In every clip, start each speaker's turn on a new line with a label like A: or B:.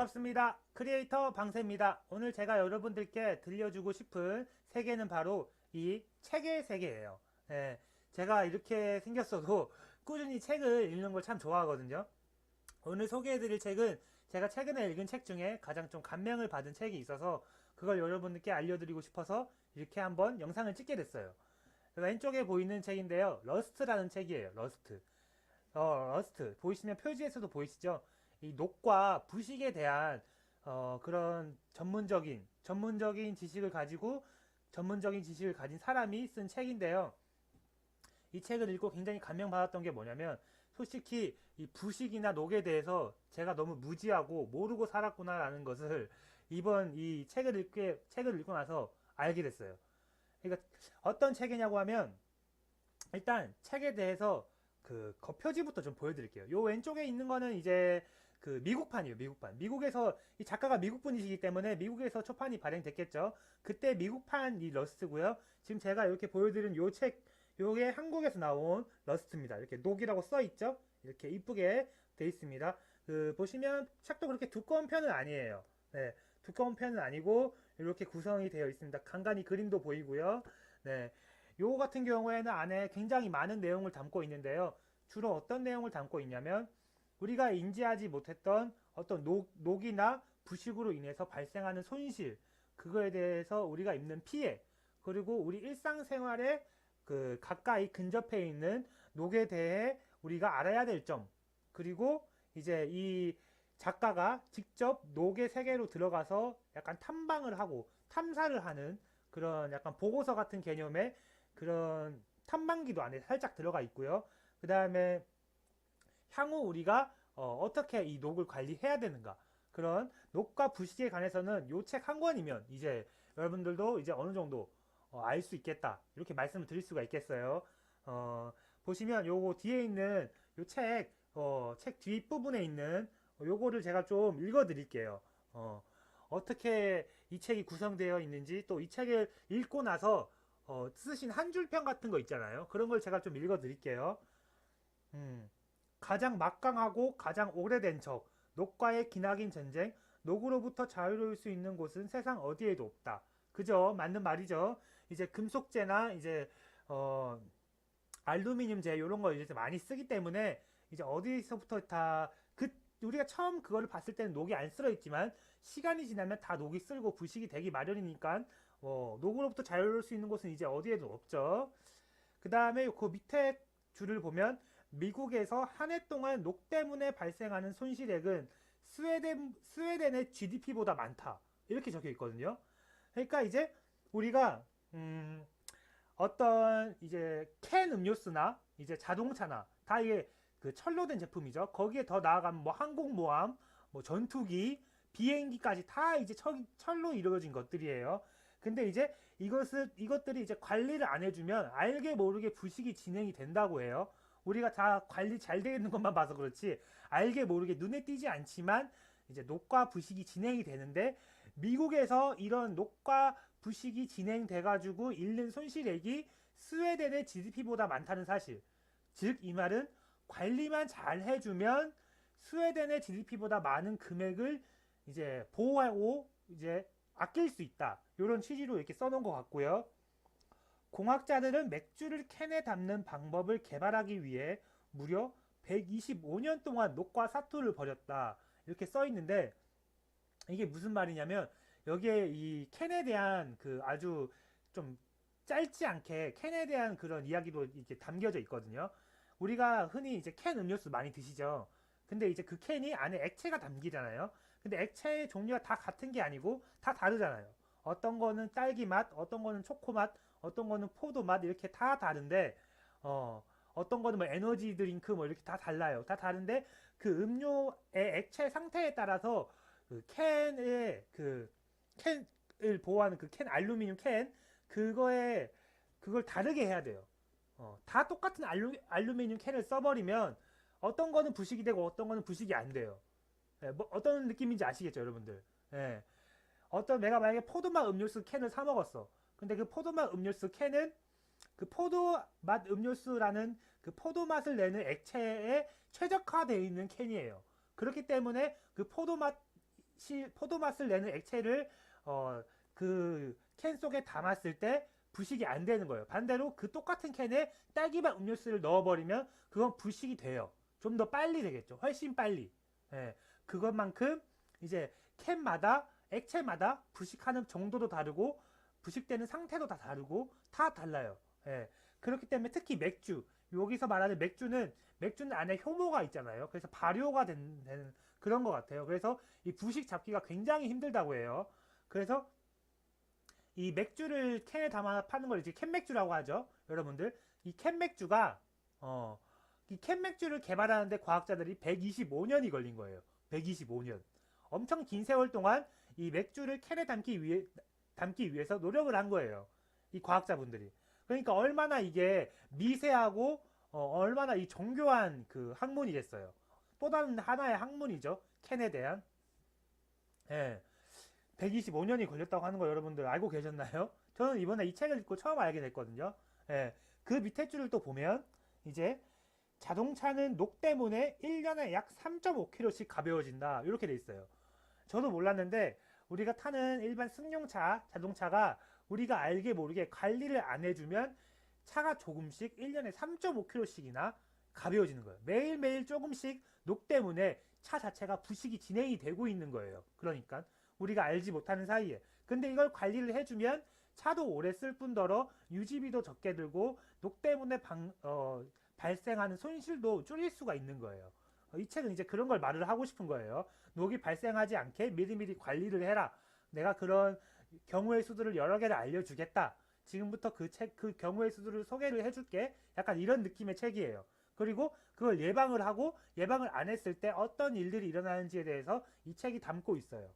A: 반갑습니다. 크리에이터 방세입니다. 오늘 제가 여러분들께 들려주고 싶은 세계는 바로 이 책의 세계예요. 예, 제가 이렇게 생겼어도 꾸준히 책을 읽는 걸 참 좋아하거든요. 오늘 소개해드릴 책은 제가 최근에 읽은 책 중에 가장 좀 감명을 받은 책이 있어서 그걸 여러분들께 알려드리고 싶어서 이렇게 한번 영상을 찍게 됐어요. 왼쪽에 보이는 책인데요. 러스트라는 책이에요. 러스트. 러스트. 보이시면 표지에서도 보이시죠? 이 녹과 부식에 대한 그런 전문적인 지식을 가지고 전문적인 지식을 가진 사람이 쓴 책인데요. 이 책을 읽고 굉장히 감명받았던 게 뭐냐면 솔직히 이 부식이나 녹에 대해서 제가 너무 무지하고 모르고 살았구나라는 것을 이번 이 책을 읽고 나서 알게 됐어요. 그러니까 어떤 책이냐고 하면 일단 책에 대해서 그 겉표지부터 좀 보여드릴게요. 요 왼쪽에 있는 거는 이제 그 미국판이에요. 미국판. 미국에서 이 작가가 미국 분이시기 때문에 미국에서 초판이 발행됐겠죠. 그때 미국판 이 러스트고요. 지금 제가 이렇게 보여드린 요 책, 요게 한국에서 나온 러스트입니다. 이렇게 녹이라고 써 있죠. 이렇게 이쁘게 돼 있습니다. 그 보시면 책도 그렇게 두꺼운 편은 아니에요. 네, 두꺼운 편은 아니고 이렇게 구성이 되어 있습니다. 간간히 그림도 보이고요. 네, 요거 같은 경우에는 안에 굉장히 많은 내용을 담고 있는데요. 주로 어떤 내용을 담고 있냐면 우리가 인지하지 못했던 어떤 녹이나 부식으로 인해서 발생하는 손실, 그거에 대해서 우리가 입는 피해, 그리고 우리 일상생활에 그 가까이 근접해 있는 녹에 대해 우리가 알아야 될 점, 그리고 이제 이 작가가 직접 녹의 세계로 들어가서 약간 탐방을 하고 탐사를 하는 그런 약간 보고서 같은 개념의 그런 탐방기도 안에 살짝 들어가 있고요. 그 다음에 향후 우리가 떻게 이 녹을 관리해야 되는가, 그런 녹과 부식에 관해서는 요 책 한 권이면 이제 여러분들도 이제 어느 정도 알 수 있겠다, 이렇게 말씀을 드릴 수가 있겠어요. 보시면 요거 뒤에 있는 요 책 뒷부분에 있는 요거를 제가 좀 읽어 드릴게요. 어떻게 이 책이 구성되어 있는지, 또 이 책을 읽고 나서 쓰신 한 줄 평 같은 거 있잖아요. 그런 걸 제가 좀 읽어 드릴게요. 음, 가장 막강하고 가장 오래된 적, 녹과의 기나긴 전쟁, 녹으로부터 자유로울 수 있는 곳은 세상 어디에도 없다. 그죠? 맞는 말이죠. 이제 금속재나 이제 어, 알루미늄재 이런 거 이제 많이 쓰기 때문에 이제 어디서부터 다 우리가 처음 그거를 봤을 때는 녹이 안 쓸어 있지만 시간이 지나면 다 녹이 쓸고 부식이 되기 마련이니까 녹으로부터 자유로울 수 있는 곳은 이제 어디에도 없죠. 그 다음에 그 밑에 줄을 보면 미국에서 한 해 동안 녹 때문에 발생하는 손실액은 스웨덴의 GDP보다 많다, 이렇게 적혀 있거든요. 그러니까 이제 우리가 어떤 이제 캔 음료수나 이제 자동차나 다 이게 그 철로 된 제품이죠. 거기에 더 나아가면 뭐 항공모함, 뭐 전투기, 비행기까지 다 이제 철로 이루어진 것들이에요. 근데 이제 이것들이 이제 관리를 안 해주면 알게 모르게 부식이 진행이 된다고 해요. 우리가 다 관리 잘 되어 있는 것만 봐서 그렇지 알게 모르게 눈에 띄지 않지만 이제 녹과 부식이 진행이 되는데, 미국에서 이런 녹과 부식이 진행돼 가지고 잃는 손실액이 스웨덴의 GDP보다 많다는 사실. 즉 이 말은 관리만 잘 해주면 스웨덴의 GDP보다 많은 금액을 이제 보호하고 이제 아낄 수 있다, 이런 취지로 이렇게 써놓은 것 같고요. 공학자들은 맥주를 캔에 담는 방법을 개발하기 위해 무려 125년 동안 녹과 사투를 벌였다, 이렇게 써 있는데 이게 무슨 말이냐면 여기에 이 캔에 대한 그 아주 좀 짧지 않게 캔에 대한 그런 이야기도 이렇게 담겨져 있거든요. 우리가 흔히 이제 캔 음료수 많이 드시죠. 근데 이제 그 캔이 안에 액체가 담기잖아요. 근데 액체의 종류가 다 같은 게 아니고 다 다르잖아요. 어떤 거는 딸기 맛, 어떤 거는 초코 맛, 어떤 거는 포도 맛, 이렇게 다 다른데 어떤 거는 뭐 에너지 드링크 뭐 이렇게 다 달라요. 다 다른데 그 음료의 액체 상태에 따라서 그 캔의 그 캔을 보호하는 그 캔 알루미늄 캔, 그거에 그걸 다르게 해야 돼요. 다 똑같은 알루미늄 캔을 써버리면 어떤 거는 부식이 되고 어떤 거는 부식이 안 돼요. 예, 뭐 어떤 느낌인지 아시겠죠, 여러분들? 예. 내가 만약에 포도맛 음료수 캔을 사 먹었어. 근데 그 포도맛 음료수 캔은 그 포도맛 음료수라는 그 포도맛을 내는 액체에 최적화되어 있는 캔이에요. 그렇기 때문에 그 포도맛 포도 맛을 내는 액체를 그 캔 속에 담았을 때 부식이 안 되는 거예요. 반대로 그 똑같은 캔에 딸기맛 음료수를 넣어버리면 그건 부식이 돼요. 좀 더 빨리 되겠죠. 훨씬 빨리. 예, 그것만큼 이제 캔마다 액체마다 부식하는 정도도 다르고 부식되는 상태도 다 다르고 다 달라요. 예, 그렇기 때문에 특히 맥주, 여기서 말하는 맥주는 안에 효모가 있잖아요. 그래서 발효가 되는 그런 것 같아요. 그래서 이 부식 잡기가 굉장히 힘들다고 해요. 그래서 이 맥주를 캔에 담아 파는 걸 이제 캔맥주라고 하죠. 여러분들, 이 캔맥주가 이 캔맥주를 개발하는데 과학자들이 125년이 걸린 거예요. 125년. 엄청 긴 세월 동안 이 맥주를 캔에 담기 위해서 노력을 한 거예요. 이 과학자분들이. 그러니까 얼마나 이게 미세하고 얼마나 이 정교한 그 학문이겠어요. 또 다른 하나의 학문이죠. 캔에 대한. 예. 125년이 걸렸다고 하는 거 여러분들 알고 계셨나요? 저는 이번에 이 책을 읽고 처음 알게 됐거든요. 예. 그 밑에 줄을 또 보면 이제 자동차는 녹 때문에 1년에 약 3.5kg씩 가벼워진다. 이렇게 돼 있어요. 저도 몰랐는데 우리가 타는 일반 승용차, 자동차가 우리가 알게 모르게 관리를 안 해주면 차가 조금씩 1년에 3.5kg씩이나 가벼워지는 거예요. 매일매일 조금씩 녹 때문에 차 자체가 부식이 진행이 되고 있는 거예요. 그러니까 우리가 알지 못하는 사이에. 근데 이걸 관리를 해주면 차도 오래 쓸 뿐더러 유지비도 적게 들고 녹 때문에 발생하는 손실도 줄일 수가 있는 거예요. 이 책은 이제 그런 걸 말을 하고 싶은 거예요. 녹이 발생하지 않게 미리미리 관리를 해라. 내가 그런 경우의 수들을 여러 개를 알려주겠다. 지금부터 그 경우의 수들을 소개를 해줄게. 약간 이런 느낌의 책이에요. 그리고 그걸 예방을 하고 예방을 안 했을 때 어떤 일들이 일어나는지에 대해서 이 책이 담고 있어요.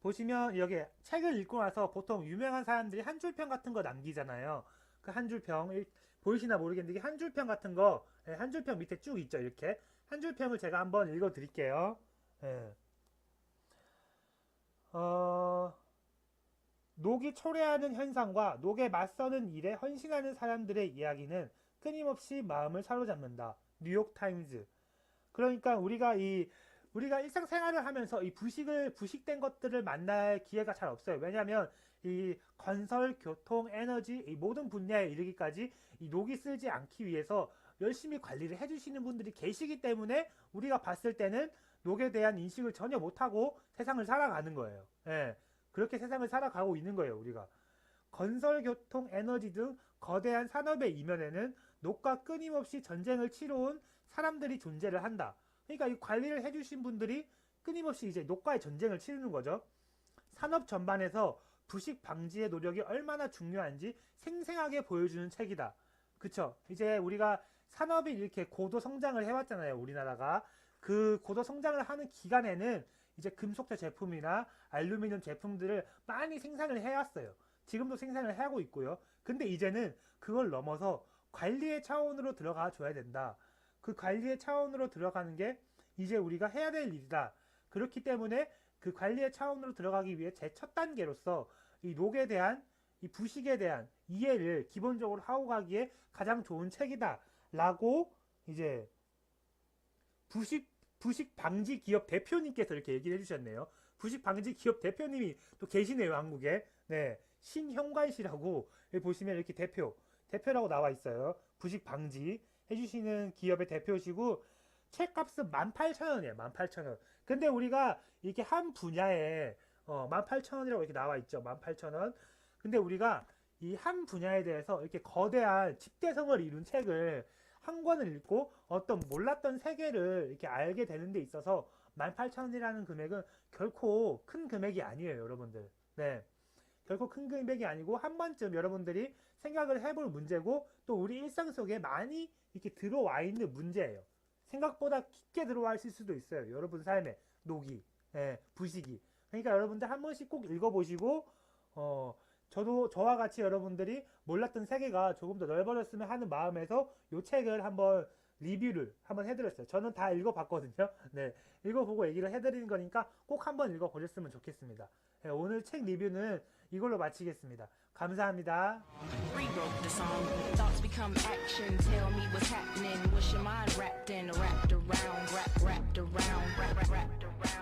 A: 보시면 여기 책을 읽고 나서 보통 유명한 사람들이 한 줄평 같은 거 남기잖아요. 그 한 줄평 보이시나 모르겠는데 이게 한 줄평 같은 거, 한 줄평 밑에 쭉 있죠. 이렇게 한 줄평을 제가 한번 읽어 드릴게요. 예. 녹이 초래하는 현상과 녹에 맞서는 일에 헌신하는 사람들의 이야기는 끊임없이 마음을 사로잡는다. 뉴욕타임즈. 그러니까 우리가 일상생활을 하면서 이 부식된 것들을 만날 기회가 잘 없어요. 왜냐하면 이 건설, 교통, 에너지 이 모든 분야에 이르기까지 이 녹이 쓰지 않기 위해서 열심히 관리를 해주시는 분들이 계시기 때문에 우리가 봤을 때는 녹에 대한 인식을 전혀 못하고 세상을 살아가는 거예요. 예, 그렇게 세상을 살아가고 있는 거예요. 우리가 건설, 교통, 에너지 등 거대한 산업의 이면에는 녹과 끊임없이 전쟁을 치러온 사람들이 존재를 한다. 그러니까 이 관리를 해주신 분들이 끊임없이 이제 녹과의 전쟁을 치르는 거죠. 산업 전반에서 부식 방지의 노력이 얼마나 중요한지 생생하게 보여주는 책이다. 그쵸? 이제 우리가 산업이 이렇게 고도 성장을 해왔잖아요. 우리나라가. 그 고도 성장을 하는 기간에는 이제 금속재 제품이나 알루미늄 제품들을 많이 생산을 해왔어요. 지금도 생산을 하고 있고요. 근데 이제는 그걸 넘어서 관리의 차원으로 들어가 줘야 된다. 그 관리의 차원으로 들어가는 게 이제 우리가 해야 될 일이다. 그렇기 때문에 그 관리의 차원으로 들어가기 위해 제 첫 단계로서 이 녹에 대한, 이 부식에 대한 이해를 기본적으로 하고 가기에 가장 좋은 책이다. 라고 이제 부식 방지 기업 대표님께서 이렇게 얘기를 해주셨네요. 부식 방지 기업 대표님이 또 계시네요. 한국에. 네, 신형관 씨라고 여기 보시면 이렇게 대표라고 나와 있어요. 부식 방지 해주시는 기업의 대표시고 책값은 18,000원이에요. 18,000원. 근데 우리가 이렇게 한 분야에 18,000원이라고 이렇게 나와 있죠. 18,000원. 근데 우리가 이 한 분야에 대해서 이렇게 거대한 집대성을 이룬 책을 한 권을 읽고 어떤 몰랐던 세계를 이렇게 알게 되는 데 있어서 18,000원이라는 금액은 결코 큰 금액이 아니에요. 여러분들. 네, 결코 큰 금액이 아니고 한 번쯤 여러분들이 생각을 해볼 문제고 또 우리 일상 속에 많이 이렇게 들어와 있는 문제예요. 생각보다 깊게 들어와 있을 수도 있어요. 여러분 삶에 녹이, 부식이. 그러니까 여러분들 한 번씩 꼭 읽어보시고 저와 같이 여러분들이 몰랐던 세계가 조금 더 넓어졌으면 하는 마음에서 이 책을 한번 리뷰를 한번 해드렸어요. 저는 다 읽어봤거든요. 네, 읽어보고 얘기를 해드리는 거니까 꼭 한번 읽어보셨으면 좋겠습니다. 네, 오늘 책 리뷰는 이걸로 마치겠습니다. 감사합니다.
B: Rewrote the song. Thoughts become action. Tell me what's happening. What's your mind wrapped in? Wrapped around. Rap. wrapped around.